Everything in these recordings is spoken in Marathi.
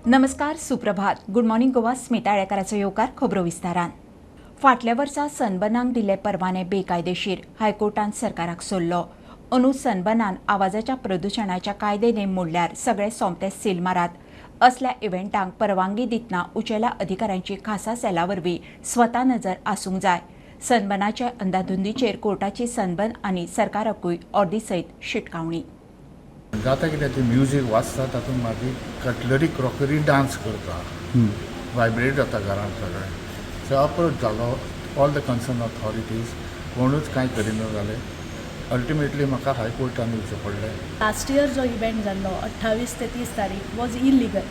नमस्कार, सुप्रभात. Good morning Goa. स्मिता आळेकाराचो येवकार. खबरो विस्तारान. फाटल्या वर्सा सनबर्नाक दिल्ले परवाने बेकायदेशीर. हायकोर्टान सरकाराक सोडलो. अंदू सनबर्नान आवाजाच्या प्रदूषणाच्या कायदे नेम मोडल्यार सगळे सोमते सील मारात. असल्या इव्हेंटांक परवानगी दितना उचेल्या अधिकाऱ्यांची खासा सेला वरवीं स्वता नजर आसूंक जाय. सनबर्नाचे अंधाधुंदीचेर कोर्टाची सनबर्न आनी सरकाराकूय ऑर्डी सयत शिटकावणी. जाता कितें तें म्युजीक वाजता तातूंत मागीर कटलरी क्रॉकरी डान्स करता, वायब्रेट जाता घरांत सगळें. सो अप्रोच जालो ऑल द कन्सर्न ऑथॉरिटीज, कोणूच कांय करिना जालें. अल्टिमेटली म्हाका हायकोर्टान वयचें पडलें. लास्ट इयर जो इव्हेंट जाल्लो 28 ते 30 तारीख वॉज इलिगल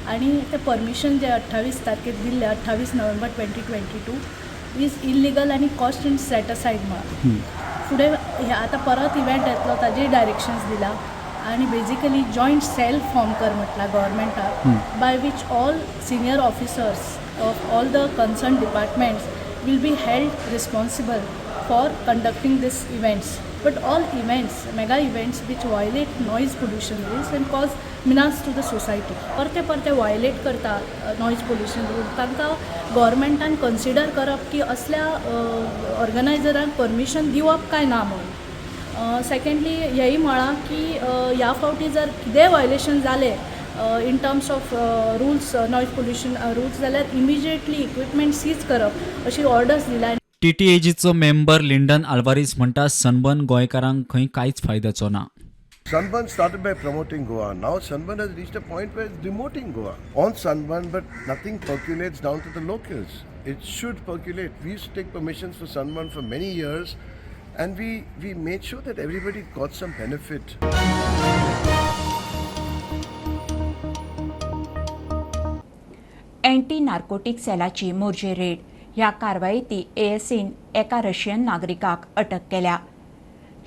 आणि ते परमिशन जे 28 तारखेक दिल्ले 28 नोव्हेंबर 2022 इज इलिगल आणि कॉस्ट एंड सेट असायड म्हणून फुडें हे आतां परत इव्हेंट येतलो ताजे डायरेक्शन्स दिला आणि बेजिकली जॉयंट सेल फॉर्म कर म्हटला गव्हर्मेंटाक, by which all senior officers of all the concern departments will be held responsible for conducting these events. But all events, mega events which violate noise pollution rules and cause menace to the society, परते violate करता noise pollution rules, तांकां गव्हर्मेंटान कन्सिडर करप की असल्या ऑर्गनायझरांक परमिशन दिवप काय ना म्हणून. सेकंडली हेंय म्हळां की ह्या फावटी जर कितेंय वायलेशन जालें in terms of rules, noise pollution rules, जाल्यार इमिजिएटली इक्विपमेंट सीज करप अशी ऑर्डर्स दिल्या. TTAGचो मेंबर लिंडन आल्वारीस म्हणटा सनबर्न गोंयकारांक खंय कांयच फायद्याचो ना. Sunburn started by promoting Goa. Now Sunburn has reached a point where it's demoting Goa. On Sunburn, but nothing percolates down to the locals. It should percolate. We used to take permissions for Sunburn for many years, and we made sure that everybody got some benefit. Anti narcotic सेलाची मोर्जे रेड. ह्या कारवायेंत एएसीन एका रशियन नागरिकाक अटक केल्या.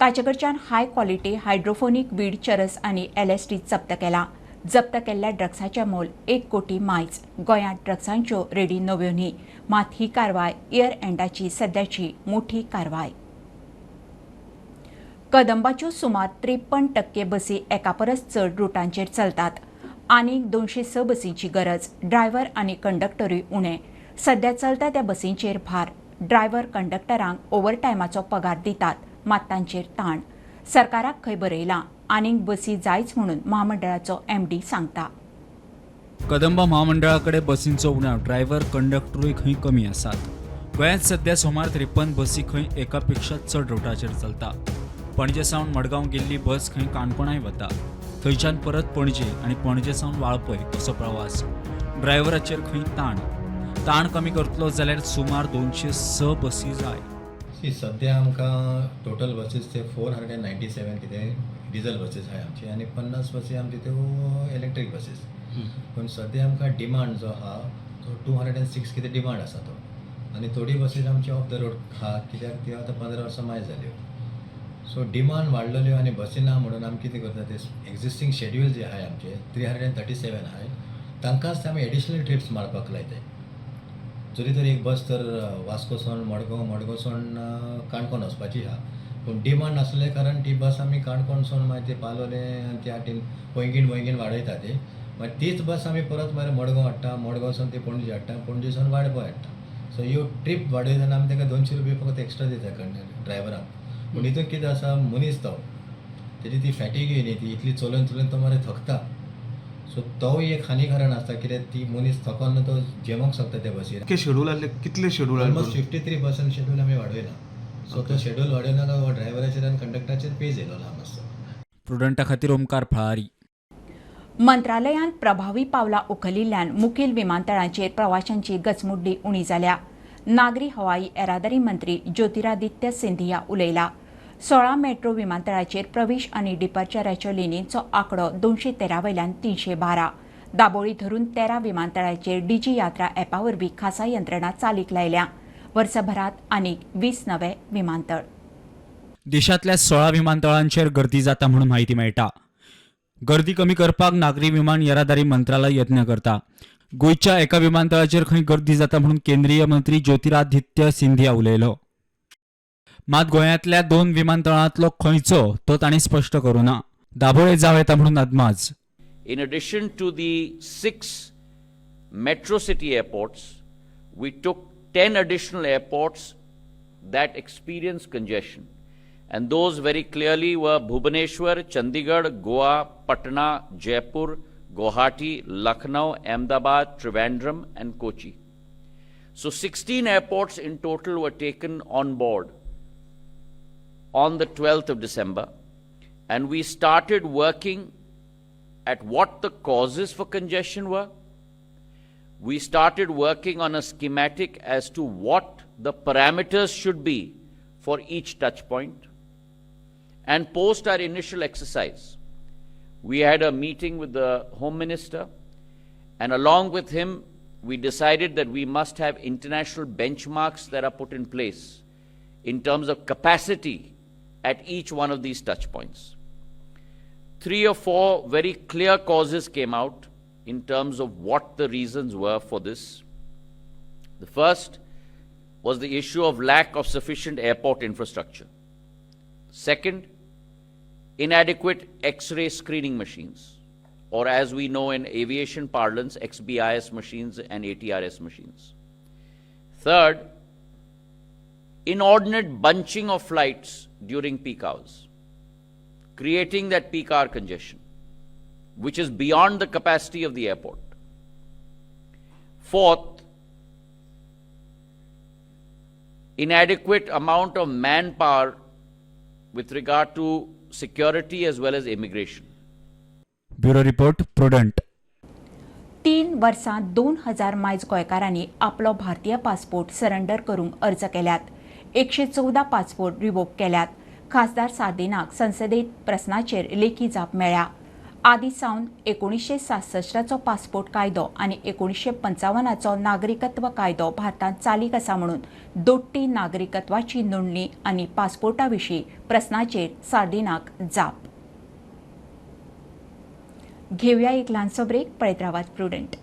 ताचे कडच्यान हाय क्वॉलिटी हायड्रोफोनीक वीड चरस आनी LSD जप्त केला. जप्त केल्ल्या ड्रग्साचें मोल 1 कोटी मायज. गोंयांत ड्रग्सांच्यो रेडी नव्यो न्ही, मात ही कारवाय इयर एंडाची सद्याची मोठी कारवाय. कदंबाच्यो सुमार 53% बसी एका परस चड रुटांचेर चलतात. आनीक 206 बसींची गरज. ड्रायव्हर आनी कंडक्टरूय उणे. सध्या चलता त्या बसींचेर भार. ड्रायव्हर कंडक्टरांक ओव्हरटायमाचो पगार दितात, मात तांचेर ताण. सरकाराक खंय बरयलां. आनीक बसी जायच म्हणून महामंडळाचो MD सांगता. कदंबा महामंडळा कडेन बसींचो उणाव. ड्रायव्हर कंडक्टरूय खंय कमी आसात. गोंयांत सध्या सुमार 53 बसी खंय एका पेक्षा चड रुटाचेर चलता. पणजे सावन मडगांव गेल्ली बस खंय काणकोणाय वता. थंयच्यान परत पणजे आनी पणजे सावन वाळपय असो प्रवास. ड्रायव्हराचेर खंय ताण कमी करतलो जाल्यार सुमार 206 बसी जाय. सध्या आमकां टोटल बसीस ते 497 कितें डिझल बसीस आहाय आमची आनी 50 बसी आमची त्यो इलेक्ट्रीक बसीस. पूण सध्या आमकां डिमांड जो आहा तो 206 कितें डिमांड आसा तो. आनी थोडी बसीस आमची ऑफ द रोड आहा कित्याक त्यो आतां 15 वर्सां मायज जाल्यो. सो डिमांड वाडलेल्यो आनी बसी ना म्हणून आमी कितें करता ते एक्झिस्टींग शेड्यूल जे आहाय आमचे 337 आहाय तांकांच आमी एडिशनल ट्रिप्स मारपाक लायताय. जरी तर एक बस तर वास्को सावन मडगांव सावन काणकोण वचपाची आहा, पूण डिमांड नासले कारण ती बस आमी काणकोण सावन मागीर ते पालोलें त्या वाटेन पैंगीण वाडयता ते. मागीर तीच बस आमी परत मागीर मडगांव हाडटा, मडगांव सावन ते पणजे हाडटा, पणजे सावन वाळपय हाडटा. सो ह्यो ट्रीप वाडयतना आमी ताका 200 रुपया फकत एक्स्ट्रा दिता ड्रायव्हराक. पूण हितून कितें आसा मनीस तो तेजी ती फॅटीग न्ही, ती इतली चलोवन तो मागीर थकता. सो तोय एक हानिकारक आसता कित्याक ती मनीस थकोन तो जेवंक शकता त्या बसीर. शेड्यूल आसले कितले शेड्यूल ऑलमोस्ट 53% शेड्यूल आमी वाडयला. सो तो शेड्यूल वाडयनाका हो ड्रायव्हराचेर आनी कंडक्टराचेर पे येयलो ल्हान मातसो. प्रुडंटा खातीर ओमकार फळारी. मंत्रालयान प्रभावी पावलां उखलिल्ल्यान मुखेल विमानतळांचेर प्रवाशांची गचमुड्डी उणी जाल्या. नागरी हवाई येरादारी मंत्री ज्योतिरादित्य सिंधिया उलयला. 16 मेट्रो विमानतळाचेर प्रवेश आनी डिपार्चराच्यो लेनींचो आंकडो 213 वयल्यान 312. दाबोळी धरून 13 विमानतळाचेर DG यात्रा ॲपा वरवीं खासा यंत्रणा चालीक लायल्या. वर्सभरात आनीक 20 नवे विमानतळ. देशांतल्या 16 विमानतळांचेर गर्दी जाता म्हणून म्हायती मेळटा. गर्दी कमी करपाक नागरी विमान येरादारी मंत्रालय यत्न करता. गोंयच्या एका विमानतळाचेर खंय गर्दी जाता म्हणून केंद्रीय मंत्री ज्योतिरादित्य सिंधिया उलयलो. मात गोंयांतल्या 2 विमानतळांतलो खंयचो तो तांणी स्पश्ट करूं ना. दाबोळे जाव येता म्हणून अदमाज. In addition to the 6 metro city airports, we took 10 additional airports that experienced congestion. And those very clearly were Bhubaneswar, Chandigarh, Goa, Patna, Jaipur, Guwahati, Lucknow, Ahmedabad, Trivandrum, and Kochi. So 16 airports in total were taken on board on the 12th of December. And we started working at what the causes for congestion were. We started working on a schematic as to what the parameters should be for each touch point. And post our initial exercise, we had a meeting with the Home Minister, and along with him, we decided that we must have international benchmarks that are put in place in terms of capacity at each one of these touch points. 3 or 4 very clear causes came out in terms of what the reasons were for this. The first was the issue of lack of sufficient airport infrastructure. Second, inadequate X-ray screening machines, or as we know in aviation parlance, XBIS machines and ATRS machines. Third, inordinate bunching of flights during peak hours, creating that peak hour congestion, which is beyond the capacity of the airport. Fourth, inadequate amount of manpower with regard to security as well as immigration. Bureau report prudent. 3 वर्सांत 2000 मायज गोंयकारांनी आपलो भारतीय पासपोर्ट सरेंडर करूंक अर्ज केल्यात. 114 पासपोर्ट रिवोक केल्यात. खासदार सार्दिनाक संसदेत प्रस्नाचेर लेखी जाप मेळ्ळ्या. आदी सावन 1967चो पासपोर्ट कायदो आनी 1955चो नागरिकत्व कायदो भारतांत चालीक आसा म्हणून दोट्टी नागरिकत्वाची नोंदणी आनी पासपोर्टा विशीं प्रस्नाचेर सार्दिनाक जाप. घेवया एक ल्हानसो ब्रेक. पळयत रावात प्रुडंट.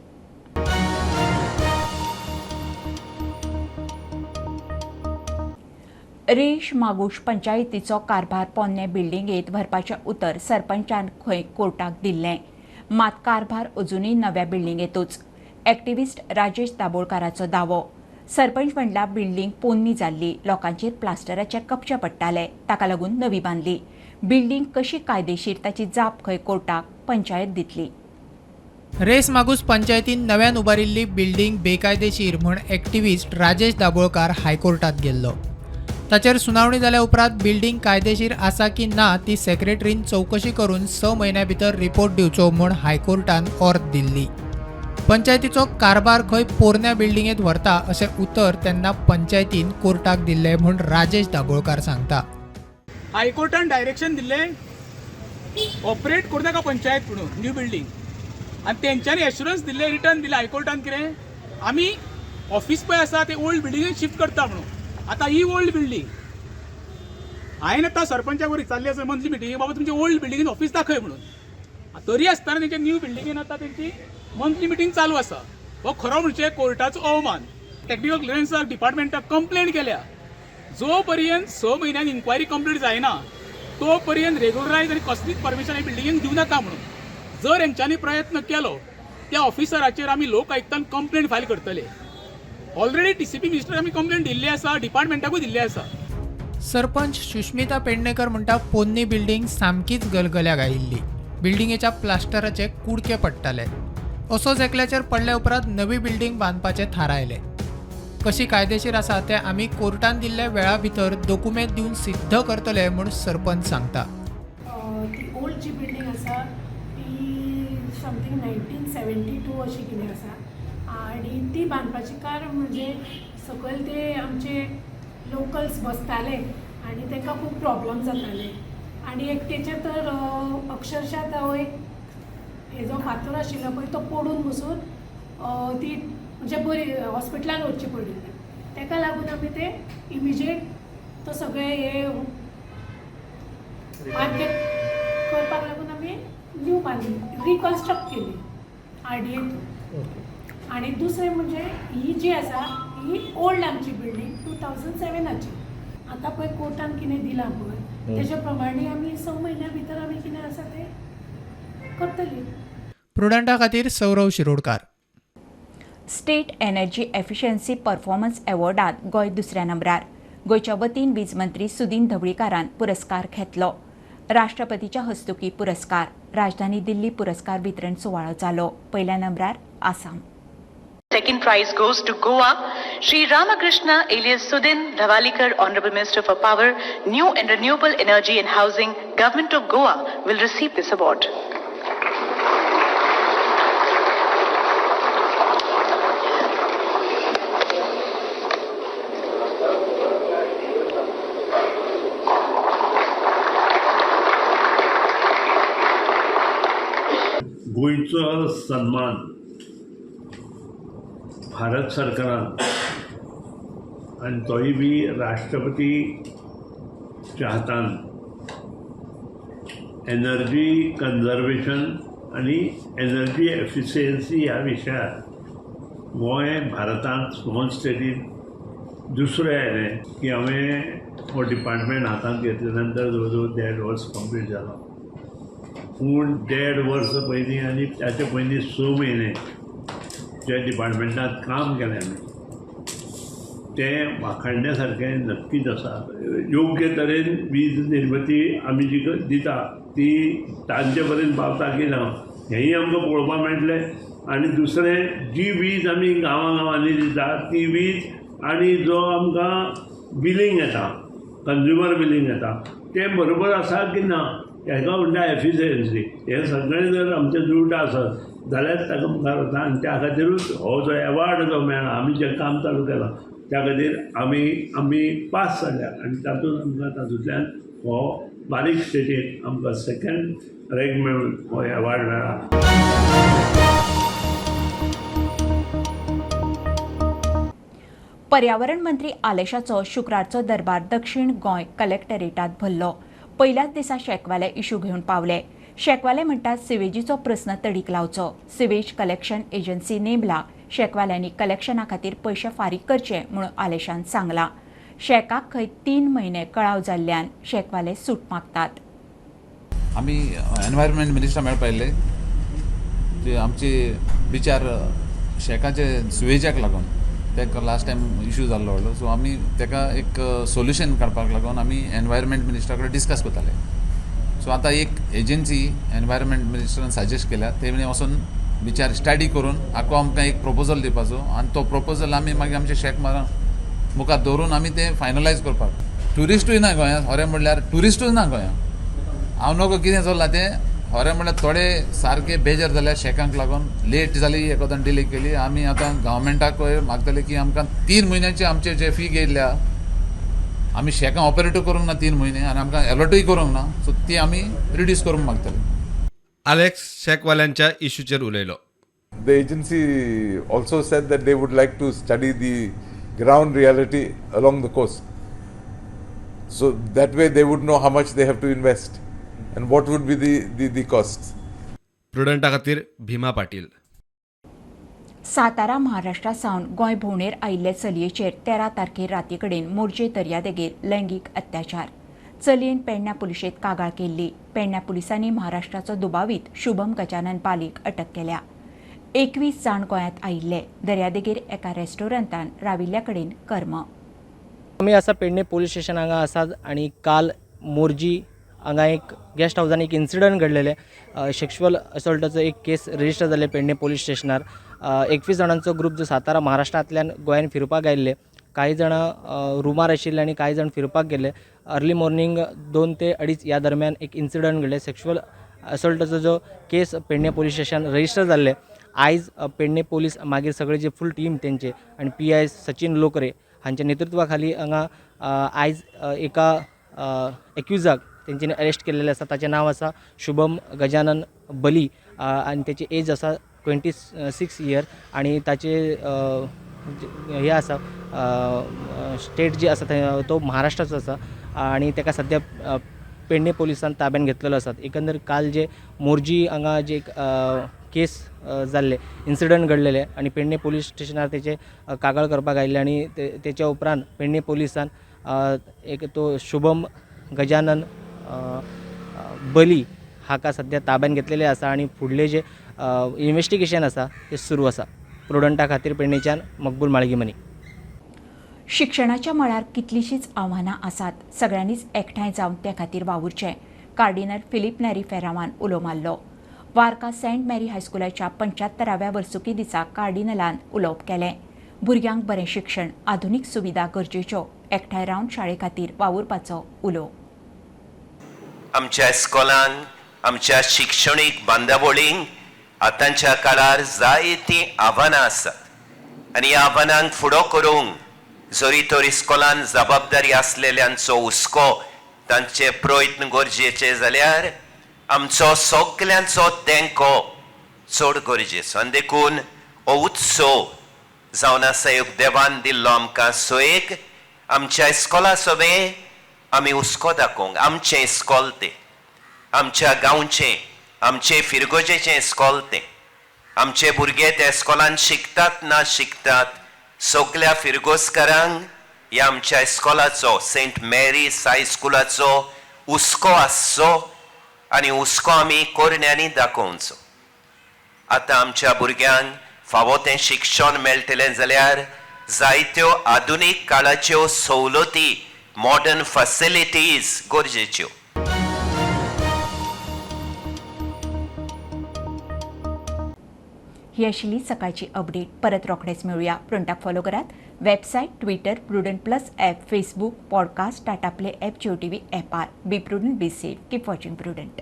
रेश मागूश पंचायतीचो कारभार पोन्ने बिल्डिंगेत व्हरपाचें उतर सरपंचान खंय कोर्टाक दिल्लें. मात कारभार अजुनूय नव्या बिल्डिंगेतूच. एक्टिव्हिस्ट राजेश दाबोळकाराचो दावो. सरपंच म्हणला बिल्डिंग पोन्नी जाल्ली, लोकांचेर प्लास्टराचे कपचे पडटाले, ताका लागून नवी बांदली. बिल्डिंग कशी कायदेशीर ताची जाप खंय कोर्टाक पंचायत दितली. रेस मागूस पंचायतीन नव्यान उबारिल्ली बिल्डिंग बेकायदेशीर म्हूण एक्टिव्हिस्ट राजेश दाबोळकार हायकोर्टात गेल्लो. ताचेर सुनावणी जाल्या उपरांत बिल्डिंग कायदेशीर आसा की ना ती सेक्रेटरीन चवकशी करून 6 म्हयन्या भितर रिपोर्ट दिवचो म्हूण हायकोर्टान ऑर्द दिल्ली. पंचायतीचो कारभार खंय पोरन्या बिल्डिंगेत व्हरता अशें उतर तेन्ना पंचायतीन कोर्टाक दिल्लें म्हूण राजेश दाबोळकार सांगता. हायकोर्टान डायरेक्शन दिल्लें ऑपरेट करूं नाका पंचायत म्हणून न्यू बिल्डिंग, आनी तेंच्यांनी एश्युरन्स दिल्लें, रिटर्न दिलें हायकोर्टान कितें आमी ऑफिस पळय आसा ते ओल्ड बिल्डिंगेत शिफ्ट करता म्हणून. आतां ही ओल्ड बिल्डिंग हांवें आतां सरपंचाक विचारली आसा मंथली मिटिंगे, बाबा तुमचे ओल्ड बिल्डिंगेन ऑफिस दाखय म्हणून. तरी आसतना तेंच्या न्यू बिल्डिंगेन आतां तेंची मंथली मिटींग चालू आसा. हो खरो म्हणजे कोर्टाचो अवमान. टेक्निकल क्लिअरन्स डिपार्टमेंटाक कंप्लेंट केल्या. जो पर्यंत 6 म्हयन्यान इन्क्वायरी कंप्लीट जायना तो पर्यंत रेग्युलरायज आनी कसलीच परमिशन हे बिल्डिंगेक दिवं नाका म्हणून. जर हेंच्यांनी प्रयत्न केलो त्या ऑफिसराचेर आमी लोक आयुक्तान कंप्लेंट फायल करतले. ऑलरेडी टीसीपी मिनिस्टर आमी कंप्लेंट दिल्ली आसा, डिपार्टमेंटाकूय दिल्ली आसा. सरपंच सुष्मिता पेडणेकर म्हणटा पोन्नी बिल्डिंग सामकीच गलगल्याक आयिल्ली. बिल्डिंगेच्या प्लास्टराचे कुडके पडटाले. असोच एकल्याचेर पडल्या उपरांत नवी बिल्डिंग बांदपाचें थारायलें. कशी कायदेशीर आसा तें आमी कोर्टान दिल्ल्या वेळा भितर दोकुमेंत दिवन सिद्ध करतले म्हूण सरपंच सांगता. ती ओल्ड जी बिल्डिंग आसा ती समथींग 1972 अशी कितें आसा आनी ती बांदपाची कारण म्हणजे सकयल ते आमचे लोकल्स बसताले आनी तांकां खूब प्रॉब्लम जाताले आनी एक तेचेर तर अक्षरशा तो एक हेजो फातर आशिल्लो पळय तो पडून बसून ती म्हणजे बरी हॉस्पिटलान वचची पडली. ताका लागून आमी ते इमिजिएट तो सगळे हे मार्केट करपाक लागून आमी न्यू बांदली, रिकन्स्ट्रक्ट केली RDA. आनी दुसरें म्हणजे ही जी आसा ही ओल्ड आमची बिल्डिंग 2007ची. आतां पळय कोर्टान कितें दिलां पळय तेजे प्रमाणे आमी 6 म्हयन्या भितर आमी कितें आसा तें करतली. प्रुडंटा खातीर Saurav Shirodkar. State energy efficiency performance अवॉर्डात गोंय दुसऱ्या नंबरार. गोंयच्या वतीन वीज मंत्री सुदीन ढवळीकारान पुरस्कार घेतलो. राष्ट्रपतीच्या हस्तुकी पुरस्कार, राजधानी दिल्ली पुरस्कार वितरण सुवाळो जालो. पहिल्या नंबरार Assam. Second prize goes to Goa. Sri Ramakrishna alias Sudin Dhavalikar, Honorable Minister for Power, New and Renewable Energy and Housing, Government of Goa will receive this award. गोंयचो सन्मान भारत सरकारान आनी तोय बी राष्ट्रपतीच्या हातान एनर्जी कन्जर्वेशन आनी एनर्जी एफिशियन्सी ह्या विशयार गोंय भारतांत स्मॉल स्टेटीन दुसरें आयलें की हांवें हो डिपार्टमेंट हातांत घेतले नंतर जवळ जवळ 1.5 वर्स कंप्लीट जालो. पूण 1.5 वर्स पयलीं आनी ताचे पयलीं 6 म्हयने जे डिपार्टमेंटात काम केलें आमी तें वाखाणण्या सारकें नक्कीच आसा. योग्य तरेन वीज निर्मिती आमी जी दिता ती तांचे पर्यंत पावता की ना हेंय आमकां पळोवपाक मेळटलें. आनी दुसरें जी वीज आमी गांवांनी दिता ती वीज आनी जो आमकां बिलींग येता कंज्युमर बिलींग येता तें बरोबर आसा की ना हेका म्हणटा एफिशियन्सी. हें सगळें जर आमचें जुळटा आसत जाल्यार ताका मुखार वता. आनी त्या खातीरूच हो जो एवॉर्ड जो मेळ्ळा आमी जें काम चालू केलां त्या खातीर आमी पास जाल्या आनी तातूंत आमकां तातूंतल्यान हो बारीक स्टेटीन आमकां सेकंड रँक मेळून हो एवॉर्ड मेळ्ळा. पर्यावरण मंत्री आलेशाचो शुक्रारचो दरबार दक्षिण गोंय कलेक्टरेटात भरलो. पहिल्याच दिसा शेकवाले इश्यू घेवन पावले. शेकवाले म्हणटात सिवेजीचो प्रस्न तडीक लावचो. सिवेज कलेक्शन एजन्सी नेमला. शेकवाल्यांनी कलेक्शना खातीर पयशे फारीक करचे म्हणून आलेशान सांगला. शेकाक खंय 3 म्हयने कळाव जाल्ल्यान शेकवाले सूट मागतात. आमी एनवायरमेंट मिनिस्टर मेळपाक आयिल्ले ते आमचे बिचार शेकाचे सुवेजाक लागून ताका लास्ट टायम इश्यू जाल्लो व्हडलो. सो आमी ताका एक सोल्युशन काडपाक लागून आमी एनवायरमेंट मिनिस्टरा कडेन डिस्कस करताले. सो आतां एक एजन्सी एनवायरमेंट मिनिस्टरान सजेस्ट केल्या तेणे वचून विचार स्टडी करून आखो आमकां एक प्रपोजल दिवपाचो आनी तो प्रपोजल आमी मागीर आमचे शेक मारा मुखार दवरून आमी तें फायनलायज करपाक. ट्युरिस्टूय ना गोंयांत खरें म्हणल्यार ट्युरिस्टूय ना गोंयांत. हांव नकळो कितें चल्लां तें खरें म्हणल्यार थोडे सारके बेजार जाल्यार शेकांक लागून लेट जाली एकोदान डिले केली. आमी आतां गव्हर्मेंटाक मागतले की आमकां 3 म्हयन्याचे आमचे जे फी घेयल्या आमी शेकां ऑपरेटूय करूंक ना 3 म्हयने आनी आमकां अलर्टूय करूंक ना. सो ती आमी रिड्यूस करूंक मागतले. Alex शेकवाल्यांच्या इश्यूचेर उलयलो. The agency also said that they would like to study the ground reality along the coast. So that way they would know how much they have to invest and what would be the costs. प्रुडंटा खातीर भीमा पाटील. सातारा महाराष्ट्रा सावन गोंय भोंवडेर आयिल्ले चलयेचेर 13 तारखेर राती कडेन मोरजे दर्यादेगेर लैंगीक अत्याचार. चलयेन पेडण्यां पुलिशेंत कागाळ केल्ली. पेडण्यां पुलिसांनी महाराष्ट्राचो दुबावीत शुभम गजानन पालीक अटक केल्या. 21 जाण गोंयांत आयिल्ले. दर्यादेगेर एका रेस्टॉरंटान राविल्ल्या कडेन कर्म. आमी आसा पेडणे पुलीस स्टेशन हांगा आसात आनी काल मोरजी हांगा एक गेस्ट हावजान एक इन्सिडंट घडलेले. सेक्शुअल असॉल्टाचो एक केस रजिस्टर जाल्ले पेडणे पुलीस स्टेशनार. 21 जाणांचो ग्रूप जो सातारा महाराष्ट्रांतल्यान गोंयान फिरपाक आयिल्ले. काही जाणां रुमार आशिल्ले आनी काही जाण फिरपाक गेले. अर्ली मॉर्निंग 2 ते 2:30 ह्या दरम्यान एक इन्सिडंट घडले. सेक्शुअल असॉल्टाचो जो केस पेडणे पुलीस स्टेशन रजिस्टर जाल्ले. आयज पेडणे पुलीस मागीर सगळे जे फूल टीम तेंचे आनी PI सचिन लोकरे हांच्या नेतृत्वा खाली हांगा आयज एका एक्युजाक तेंच्यांनी अरेस्ट केलेले आसा. ताचें नांव आसा शुभम गजानन बली आनी तेची एज आसा 26 इयर आनी ताचे हे आसा स्टेट जी आसा तो महाराष्ट्राचो आसा आनी ताका सद्या पेडणे पुलिसान ताब्यात घेतलेलो आसा. एकंदर काल जे मोरजी हांगा जे केस जाल्ले इन्सिडंट घडलेले आनी पेडणे पुलीस स्टेशनार तेचे कागाळ करपाक आयिल्ले आनी तेच्या उपरांत पेडणे पुलिसान एक तो शुभम गजानन बली हाका सद्या ताब्यात घेतलेले आसा आनी फुडले जे इन्व्हेस्टिगेशन आसा ते सुरू आसा. प्रुडंटा खातीर पेडणेच्यान मकबूल माळगीमनी. शिक्षणाच्या मळार कितलीशींच आव्हानां आसात, सगळ्यांनीच एकठांय जावन ते खातीर वावुरचें, कार्डिनल फिलीप नेरी फेरामान उलो मारलो. वार्का सेंट मॅरी हायस्कुलाच्या 75व्या वर्सुकी दिसा कार्डिनलान उलोवप केलें. भुरग्यांक बरें शिक्षण, आधुनीक सुविधा गरजेच्यो, एकठांय रावन शाळे खातीर वावुरपाचो उलो. आमच्या इस्कॉलांक आमच्या शिक्षणीक बांदावळींक आतांच्या काळार जायतीं आव्हानां आसात आनी ह्या आव्हानांक फुडो करूंक जरी तर इस्कॉलान जबाबदारी आसलेल्यांचो हुस्को तांचे प्रयत्न गरजेचे जाल्यार आमचो सगल्यांचो तेंको चड गरजेचो. आनी देखून हो उत्सव जावन आसा एक देवान दिल्लो आमकां सोयेक आमच्या इस्कॉला सोबे आमी हुस्को दाखोवंक. आमचें इस्कॉल तें, आमच्या गांवचें, आमचे फिरगोजेचें इस्कॉल तें. आमचे भुरगे त्या इस्कॉलान शिकतात ना शिकतात, सगल्या फिरगोसकारांक ह्या आमच्या इस्कॉलाचो सेंट मॅरीज हायस्कुलाचो हुस्को आसचो आनी हुस्को आमी कोरण्यांनी दाखोवचो. आतां आमच्या भुरग्यांक फावो तें शिक्षण मेळटलें जाल्यार जायत्यो आधुनीक काळाच्यो सवलती, मॉडर्न फॅसिलिटीज गरजेच्यो. ही आशिल्ली सकाळची अपडेट. परत रोखडेच मेळुया. प्रुडंटाक फॉलो करात. Website, Twitter, Prudent plus app, Facebook, podcast, Tata Play app, Jio TV ॲपार. Be Prudent, be safe, keep watching prudent.